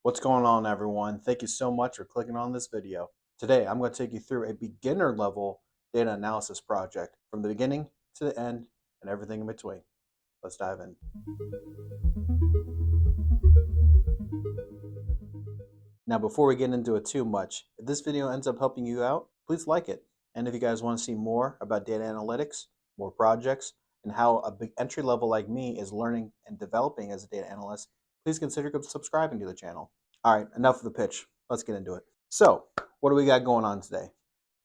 What's going on, everyone? Thank you so much for clicking on this video. Today, I'm going to take you through a beginner level data analysis project from the beginning to the end and everything in between. Let's dive in. Now, before we get into it too much, if this video ends up helping you out, please like it. And if you guys want to see more about data analytics, more projects, and how a big entry level like me is learning and developing as a data analyst, please consider subscribing to the channel. All right, enough of the pitch. Let's get into it. So, what do we got going on today?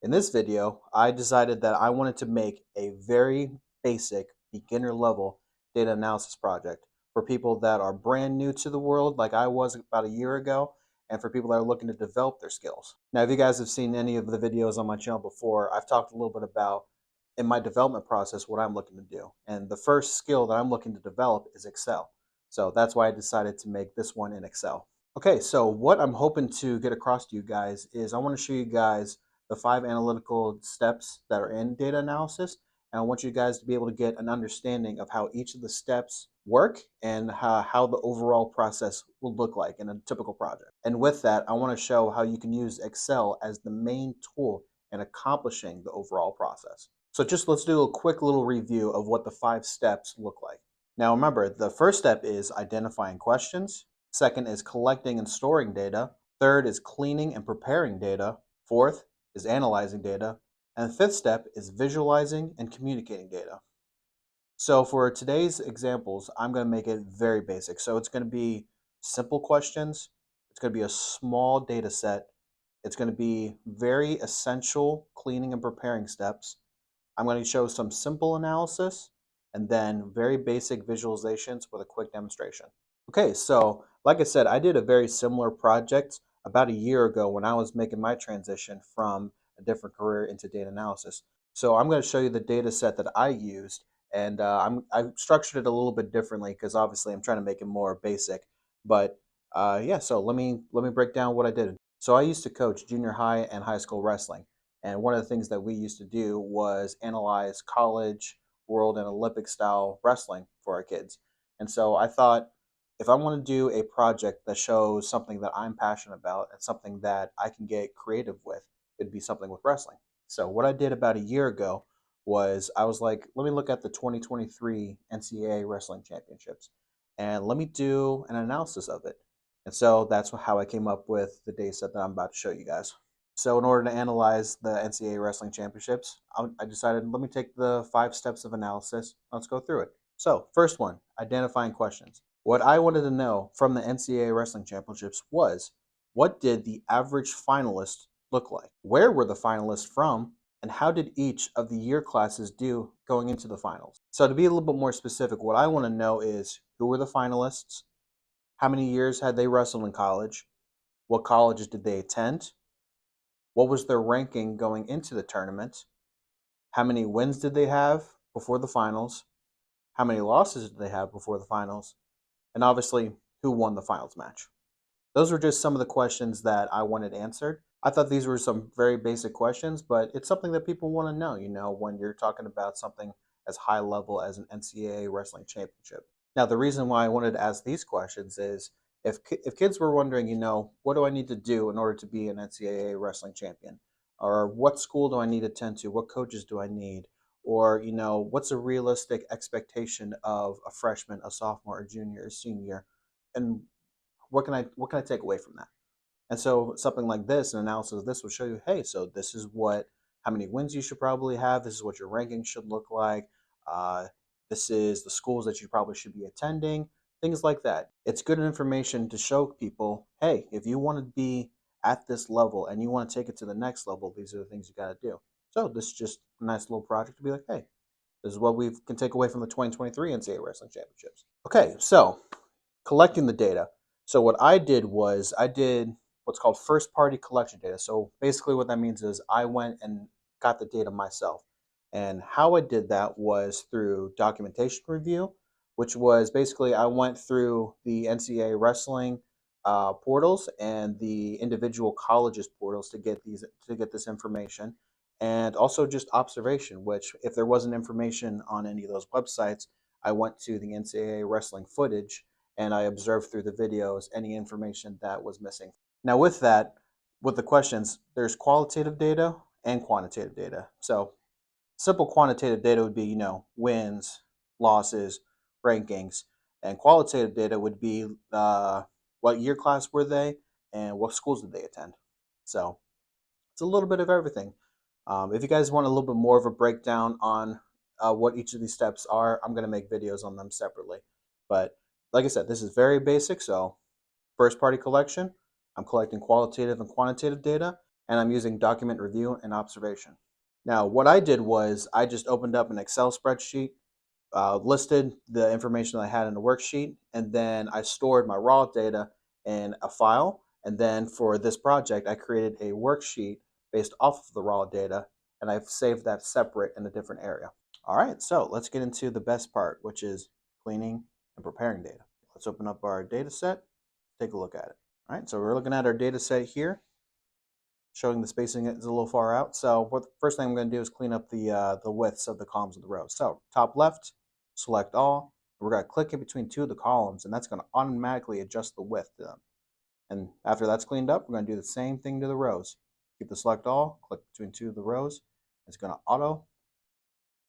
In this video, I decided that I wanted to make a very basic beginner level data analysis project for people that are brand new to the world, like I was about a year ago, and for people that are looking to develop their skills. Now, if you guys have seen any of the videos on my channel before, I've talked a little bit about in my development process what I'm looking to do. And the first skill that I'm looking to develop is Excel. So that's why I decided to make this one in Excel. Okay, so what I'm hoping to get across to you guys is I want to show you guys the 5 analytical steps that are in data analysis. And I want you guys to be able to get an understanding of how each of the steps work and how the overall process will look like in a typical project. And with that, I want to show how you can use Excel as the main tool in accomplishing the overall process. So let's do a quick little review of what the 5 steps look like. Now remember, the first step is identifying questions. Second is collecting and storing data. Third is cleaning and preparing data. Fourth is analyzing data. And the fifth step is visualizing and communicating data. So for today's examples, I'm going to make it very basic. So it's going to be simple questions. It's going to be a small data set. It's going to be very essential cleaning and preparing steps. I'm going to show some simple analysis and then very basic visualizations with a quick demonstration. Okay, so like I said, I did a very similar project about a year ago when I was making my transition from a different career into data analysis. So I'm going to show you the data set that I used, and I've structured it a little bit differently because obviously I'm trying to make it more basic. But yeah, so let me break down what I did. So I used to coach junior high and high school wrestling, and one of the things that we used to do was analyze college, world, and Olympic style wrestling for our kids. And so I thought, if I want to do a project that shows something that I'm passionate about and something that I can get creative with, it'd be something with wrestling. So what I did about a year ago was I was like, let me look at the 2023 NCAA Wrestling Championships and let me do an analysis of it. And so that's how I came up with the data set that I'm about to show you guys. So in order to analyze the NCAA Wrestling Championships, I decided, let me take the 5 steps of analysis. Let's go through it. So first one, identifying questions. What I wanted to know from the NCAA Wrestling Championships was, what did the average finalist look like? Where were the finalists from? And how did each of the year classes do going into the finals? So to be a little bit more specific, what I want to know is, who were the finalists? How many years had they wrestled in college? What colleges did they attend? What was their ranking going into the tournament? How many wins did they have before the finals? How many losses did they have before the finals? And obviously, who won the finals match? Those were just some of the questions that I wanted answered. I thought these were some very basic questions, but it's something that people want to know, when you're talking about something as high level as an NCAA wrestling championship. Now, the reason why I wanted to ask these questions is if kids were wondering, what do I need to do in order to be an NCAA wrestling champion? Or what school do I need to attend to? What coaches do I need? Or, what's a realistic expectation of a freshman, a sophomore, a junior, a senior? And what can I take away from that? And so something like this, an analysis of this will show you, hey, so this is how many wins you should probably have. This is what your ranking should look like. This is the schools that you probably should be attending, things like that. It's good information to show people, hey, if you want to be at this level and you want to take it to the next level, these are the things you got to do. So this is just a nice little project to be like, hey, this is what we can take away from the 2023 NCAA Wrestling Championships. Okay, so collecting the data. So what I did was I did what's called first-party collection data. So basically what that means is I went and got the data myself. And how I did that was through documentation review, which was basically I went through the NCAA wrestling portals and the individual colleges portals to get this information. And also just observation, which if there wasn't information on any of those websites, I went to the NCAA wrestling footage and I observed through the videos any information that was missing. Now with that, with the questions, there's qualitative data and quantitative data. So simple quantitative data would be, wins, losses, rankings, and qualitative data would be what year class were they and what schools did they attend. So it's a little bit of everything. If you guys want a little bit more of a breakdown on what each of these steps are, I'm going to make videos on them separately. But like I said, this is very basic. So first party collection, I'm collecting qualitative and quantitative data, and I'm using document review and observation. Now, what I did was I just opened up an Excel spreadsheet, listed the information I had in the worksheet, and then I stored my raw data in a file. And then for this project, I created a worksheet based off of the raw data, and I've saved that separate in a different area. All right, so let's get into the best part, which is cleaning and preparing data. Let's open up our data set, take a look at it. All right, so we're looking at our data set here, showing the spacing is a little far out. So what the first thing I'm going to do is clean up the widths of the columns and the rows. So top left, select all. We're going to click in between two of the columns, and that's going to automatically adjust the width to them. And after that's cleaned up, we're going to do the same thing to the rows. Keep the select all, click between two of the rows. It's going to auto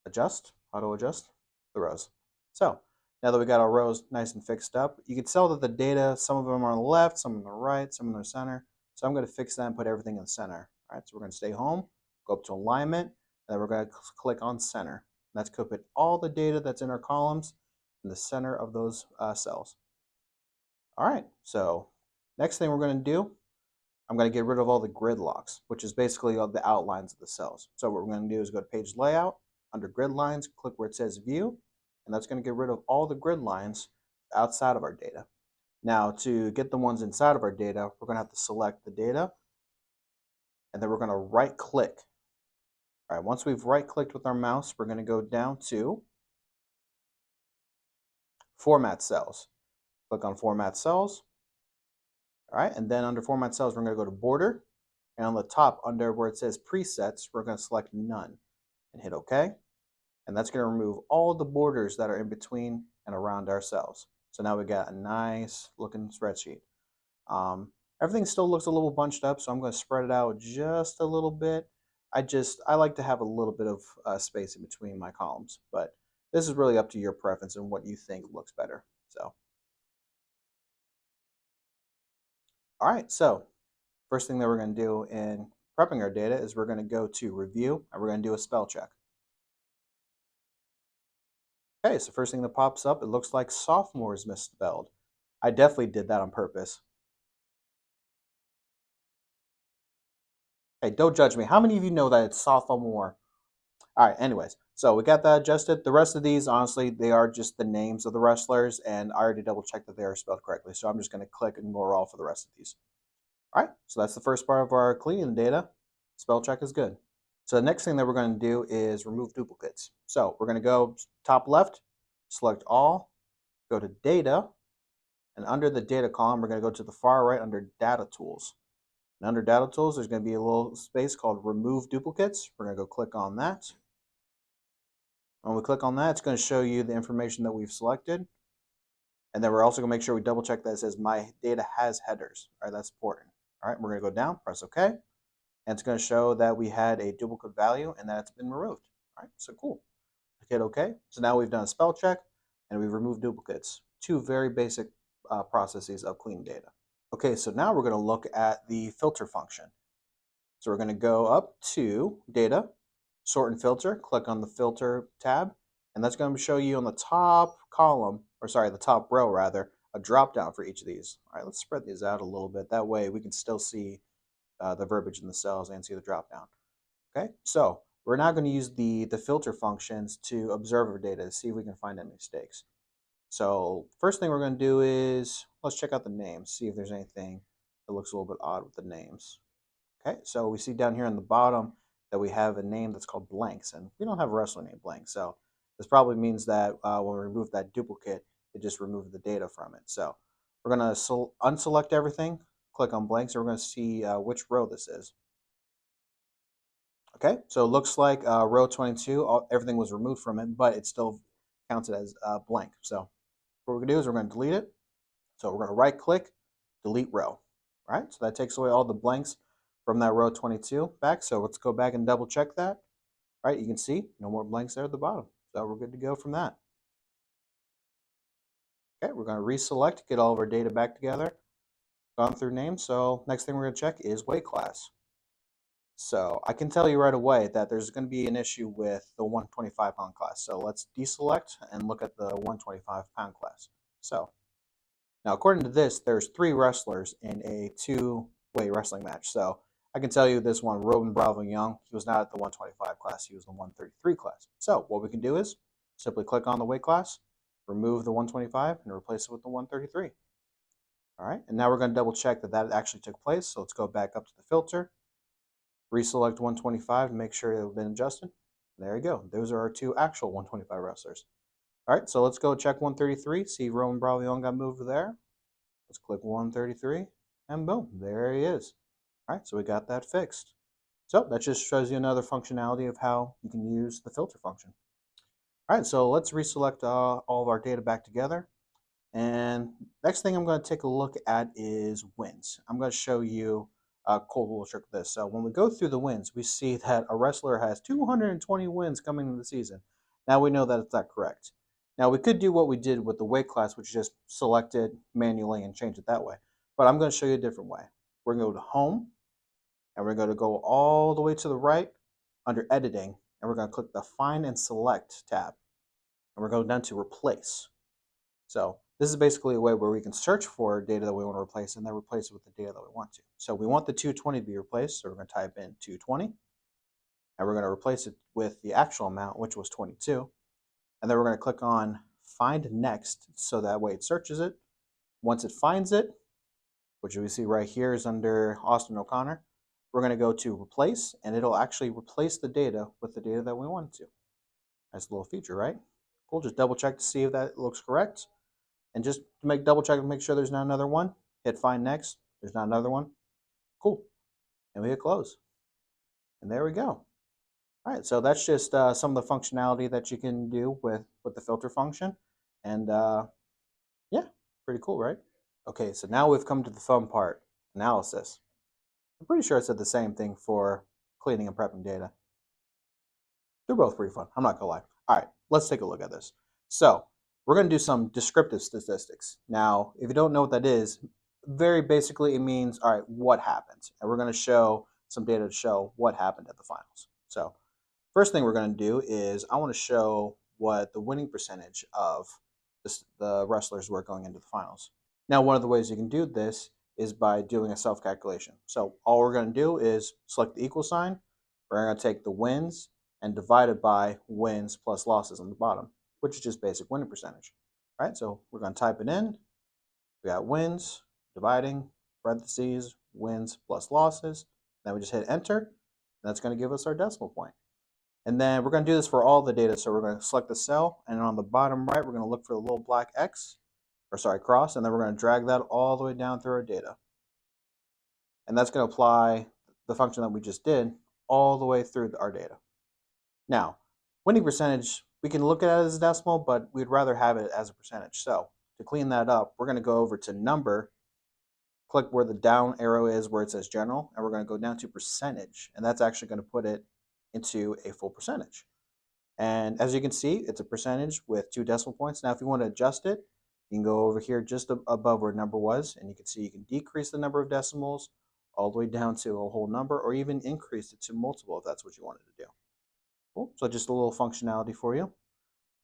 adjust the rows. So now that we got our rows nice and fixed up, you can tell that the data, some of them are on the left, some on the right, some in the center. So I'm going to fix that and put everything in the center. All right, so we're going to stay home, go up to alignment, and then we're going to click on center. And that's going to put all the data that's in our columns in the center of those cells. All right, so next thing we're going to do, I'm going to get rid of all the grid locks, which is basically all the outlines of the cells. So what we're going to do is go to page layout, under grid lines, click where it says view, and that's going to get rid of all the grid lines outside of our data. Now to get the ones inside of our data, we're going to have to select the data, and then we're going to right click. All right, once we've right clicked with our mouse, we're going to go down to format cells. Click on format cells. All right, and then under format cells, we're going to go to border, and on the top under where it says presets, we're going to select none and hit OK. And that's going to remove all the borders that are in between and around our cells. So now we got a nice looking spreadsheet. Everything still looks a little bunched up, so I'm going to spread it out just a little bit. I like to have a little bit of space in between my columns, but this is really up to your preference and what you think looks better. So, all right, so first thing that we're going to do in prepping our data is we're going to go to review, and we're going to do a spell check. Okay, so first thing that pops up, it looks like sophomore is misspelled. I definitely did that on purpose. Hey, don't judge me. How many of you know that it's sophomore? All right, anyways, so we got that adjusted. The rest of these, honestly, they are just the names of the wrestlers, and I already double checked that they are spelled correctly. So I'm just going to click ignore all for the rest of these. All right, so that's the first part of our cleaning data. Spell check is good. So the next thing that we're going to do is remove duplicates. So we're going to go top left, select all, go to data, and under the data column, we're going to go to the far right under data tools. And under data tools, there's going to be a little space called remove duplicates. We're going to go click on that. When we click on that, it's going to show you the information that we've selected. And then we're also going to make sure we double check that it says my data has headers. All right, that's important. All right, we're going to go down, press OK. And it's going to show that we had a duplicate value and that it's been removed. All right, so cool. Hit OK. So now we've done a spell check and we've removed duplicates. Two very basic processes of cleaning data. Okay, so now we're going to look at the filter function. So we're going to go up to data, sort and filter, click on the filter tab, and that's going to show you on the top column, or sorry, the top row rather, a drop down for each of these. All right, let's spread these out a little bit. That way we can still see the verbiage in the cells and see the drop down. Okay, so we're now going to use the filter functions to observe our data to see if we can find any mistakes. So first thing we're going to do is let's check out the names, see if there's anything that looks a little bit odd with the names. Okay, so we see down here on the bottom that we have a name that's called blanks, and we don't have a wrestler named blank. So this probably means that when we remove that duplicate, it just removed the data from it. So we're going to unselect everything, click on blanks, and we're going to see which row this is. Okay, so it looks like row 22, everything was removed from it, but it still counted as blank. So what we're going to do is we're going to delete it. So we're going to right click, delete row. All right, so that takes away all the blanks from that row 22 back. So let's go back and double check that. All right, you can see no more blanks there at the bottom. So we're good to go from that. Okay, we're going to reselect, get all of our data back together. Gone through names. So next thing we're going to check is weight class. So I can tell you right away that there's going to be an issue with the 125-pound class. So let's deselect and look at the 125-pound class. So now, according to this, there's 3 wrestlers in a 2-way wrestling match. So I can tell you this one, Robin Bravo Young, he was not at the 125 class, he was the 133 class. So what we can do is simply click on the weight class, remove the 125, and replace it with the 133. All right, and now we're going to double check that that actually took place. So let's go back up to the filter, reselect 125 to make sure it's been adjusted. There you go. Those are our 2 actual 125 wrestlers. All right, so let's go check 133, see if Roman Bravo Young got moved there. Let's click 133, and boom, there he is. All right, so we got that fixed. So that just shows you another functionality of how you can use the filter function. All right, so let's reselect all of our data back together. And next thing I'm going to take a look at is wins. I'm going to show you a cool little trick with this. So when we go through the wins, we see that a wrestler has 220 wins coming into the season. Now we know that it's not correct. Now we could do what we did with the weight class, which is just select it manually and change it that way. But I'm going to show you a different way. We're going to go to Home, and we're going to go all the way to the right under Editing, and we're going to click the Find and Select tab. And we're going down to Replace. So this is basically a way where we can search for data that we want to replace and then replace it with the data that we want to. So we want the 220 to be replaced, so we're going to type in 220, and we're going to replace it with the actual amount, which was 22. And then we're going to click on Find Next, so that way it searches it. Once it finds it, which we see right here is under Austin O'Connor, we're going to go to Replace, and it'll actually replace the data with the data that we want it to. Nice little feature, right? We'll just double check to see if that looks correct. And just to make double check and make sure there's not another one, hit Find Next. There's not another one. Cool. And we hit Close. And there we go. All right, so that's just some of the functionality that you can do with the filter function. And yeah, pretty cool, right? Okay, so now we've come to the fun part, analysis. I'm pretty sure I said the same thing for cleaning and prepping data. They're both pretty fun, I'm not gonna lie. All right, let's take a look at this. So we're gonna do some descriptive statistics. Now, if you don't know what that is, very basically it means, all right, what happens? And we're gonna show some data to show what happened at the finals. So first thing we're going to do is I want to show what the winning percentage of the wrestlers were going into the finals. Now, one of the ways you can do this is by doing a self-calculation. So all we're going to do is select the equal sign. We're going to take the wins and divide it by wins plus losses on the bottom, which is just basic winning percentage. All right, so we're going to type it in. We got wins, dividing, parentheses, wins plus losses. Then we just hit enter. And that's going to give us our decimal point. And then we're going to do this for all the data. So we're going to select the cell, and on the bottom right, we're going to look for the little black X, or sorry, cross, and then we're going to drag that all the way down through our data. And that's going to apply the function that we just did all the way through our data. Now, winning percentage, we can look at it as a decimal, but we'd rather have it as a percentage. So to clean that up, we're going to go over to number, click where the down arrow is where it says general, and we're going to go down to percentage, and that's actually going to put it into a full percentage. And as you can see, it's a percentage with 2 decimal points. Now, if you want to adjust it, you can go over here just above where number was, and you can see you can decrease the number of decimals all the way down to a whole number, or even increase it to multiple if that's what you wanted to do. Cool. So just a little functionality for you.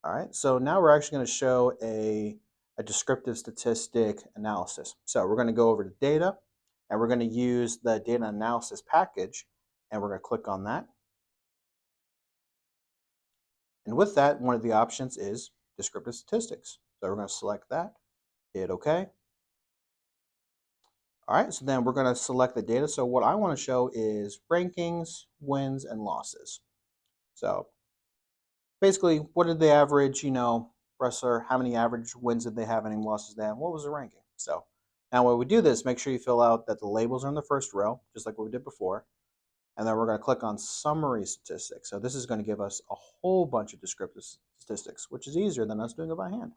All right, so now we're actually going to show a descriptive statistic analysis. So we're going to go over to data, and we're going to use the data analysis package, and we're going to click on that. And with that, one of the options is descriptive statistics. So we're going to select that, hit OK. All right, so then we're going to select the data. So what I want to show is rankings, wins, and losses. So basically, what did they average, wrestler, how many average wins did they have, how many losses did they have, what was the ranking? So now when we do this, make sure you fill out that the labels are in the first row, just like what we did before. And then we're going to click on Summary Statistics. So this is going to give us a whole bunch of descriptive statistics, which is easier than us doing it by hand.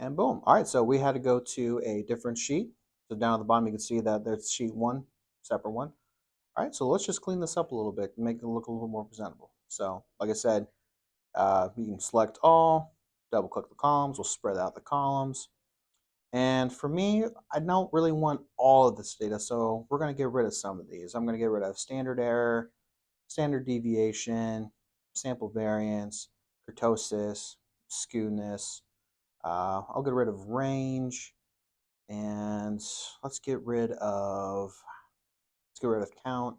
And boom. All right, so we had to go to a different sheet. So down at the bottom, you can see that there's sheet one, separate one. All right, so let's just clean this up a little bit and make it look a little more presentable. So like I said, you can select all, double click the columns, we'll spread out the columns. And for me, I don't really want all of this data, so we're going to get rid of some of these. I'm going to get rid of standard error, standard deviation, sample variance, kurtosis, skewness. I'll get rid of range, and let's get rid of count.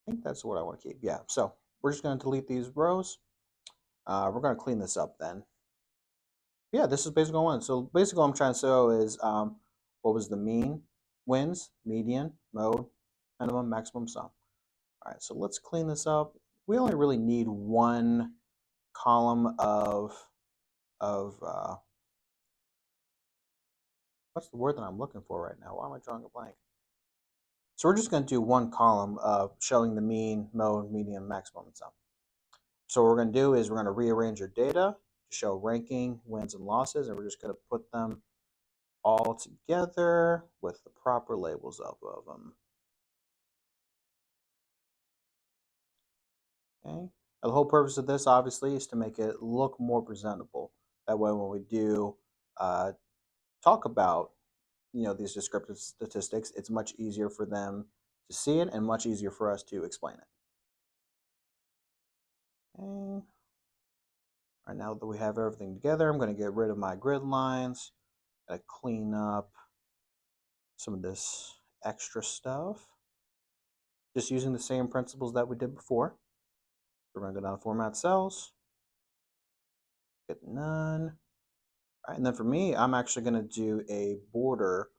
I think that's what I want to keep. Yeah, so we're just going to delete these rows. We're going to clean this up then. Yeah, this is basically one. So basically what I'm trying to show is what was the mean, wins, median, mode, minimum, maximum sum. All right, so let's clean this up. We only really need one column of what's the word that I'm looking for right now? Why am I drawing a blank? So we're just going to do one column of showing the mean, mode, median, maximum, and sum. So what we're going to do is we're going to rearrange our data to show ranking, wins, and losses, and we're just going to put them all together with the proper labels up of them. Okay. Now, the whole purpose of this, obviously, is to make it look more presentable. That way, when we do talk about these descriptive statistics, it's much easier for them to see it and much easier for us to explain it. Okay. All right, now that we have everything together, I'm going to get rid of my grid lines. Gotta clean up some of this extra stuff. Just using the same principles that we did before. We're going to go down to Format Cells, get none. All right, and then for me, I'm actually going to do a border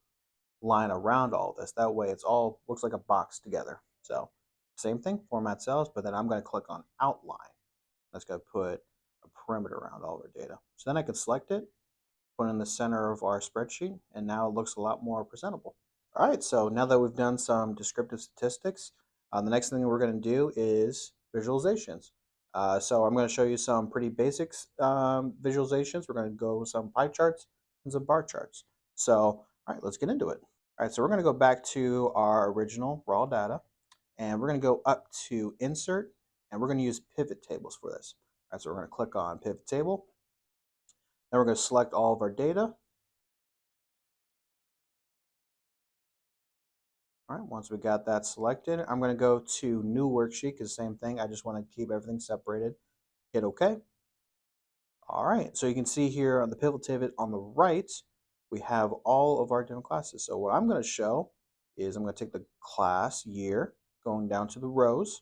line around all this. That way it's all looks like a box together. So same thing, Format Cells, but then I'm going to click on Outline. That's going to put a perimeter around all of our data. So then I can select it, put it in the center of our spreadsheet, and now it looks a lot more presentable. All right, so now that we've done some descriptive statistics, the next thing we're going to do is visualizations. So I'm going to show you some pretty basics visualizations. We're going to go with some pie charts and some bar charts. So, all right, let's get into it. All right, so we're going to go back to our original raw data, and we're going to go up to Insert, and we're going to use pivot tables for this. All right, so we're going to click on Pivot Table. Then we're going to select all of our data. All right, once we got that selected, I'm going to go to New Worksheet because same thing. I just want to keep everything separated. Hit OK. All right, so you can see here on the pivot table on the right, we have all of our different classes. So what I'm going to show is I'm going to take the class year, going down to the rows,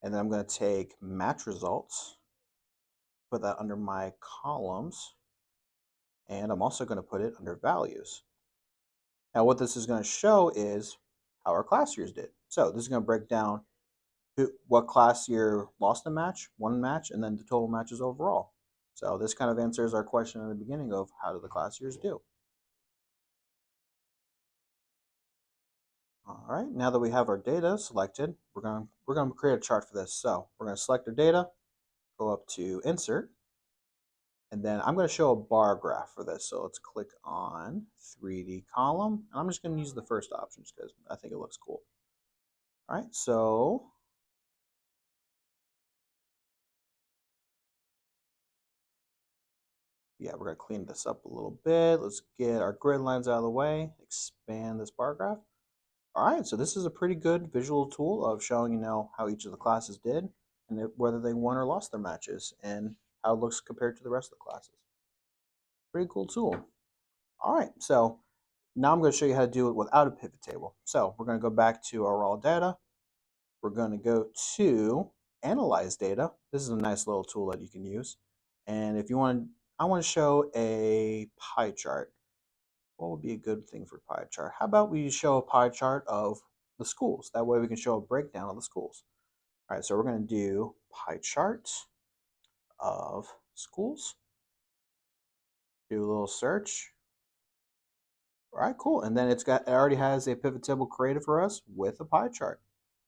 and then I'm going to take match results, put that under my columns, and I'm also going to put it under values. Now what this is going to show is how our class years did. So this is going to break down what class year lost a match, won a match, and then the total matches overall. So this kind of answers our question in the beginning of how did the class years do. All right, now that we have our data selected, we're going to create a chart for this. So we're going to select our data, go up to Insert, and then I'm going to show a bar graph for this. So let's click on 3D column, and I'm just going to use the first option just because I think it looks cool. All right, so yeah, we're going to clean this up a little bit. Let's get our grid lines out of the way, expand this bar graph. All right, so this is a pretty good visual tool of showing how each of the classes did and whether they won or lost their matches and how it looks compared to the rest of the classes. Pretty cool tool. All right, so now I'm going to show you how to do it without a pivot table. So we're going to go back to our raw data. We're going to go to Analyze Data. This is a nice little tool that you can use. And if you want, I want to show a pie chart. What would be a good thing for pie chart? How about we show a pie chart of the schools? That way we can show a breakdown of the schools. All right, so we're going to do pie chart of schools. Do a little search. All right, cool. And then it already has a pivot table created for us with a pie chart.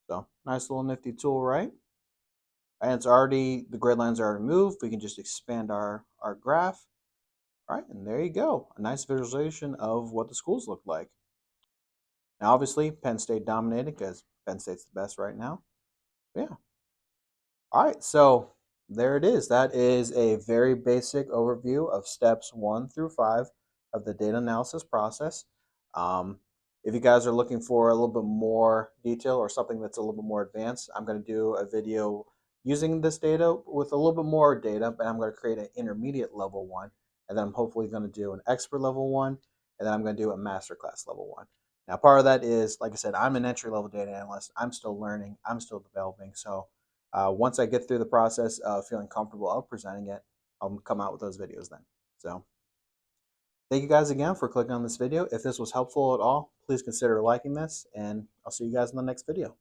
So nice little nifty tool, right? And it's already, the grid lines are already moved. We can just expand our graph. All right, and there you go. A nice visualization of what the schools look like. Now, obviously, Penn State dominated because Penn State's the best right now. Yeah. All right, so there it is. That is a very basic overview of steps 1 through 5 of the data analysis process. Um, if you guys are looking for a little bit more detail or something that's a little bit more advanced, I'm going to do a video using this data with a little bit more data, but I'm going to create an intermediate level one, and then I'm hopefully going to do an expert level one, and then I'm going to do a masterclass level one. Now, part of that is, like I said, I'm an entry level data analyst. I'm still learning. I'm still developing. So once I get through the process of feeling comfortable of presenting it, I'll come out with those videos then. So thank you guys again for clicking on this video. If this was helpful at all, please consider liking this, and I'll see you guys in the next video.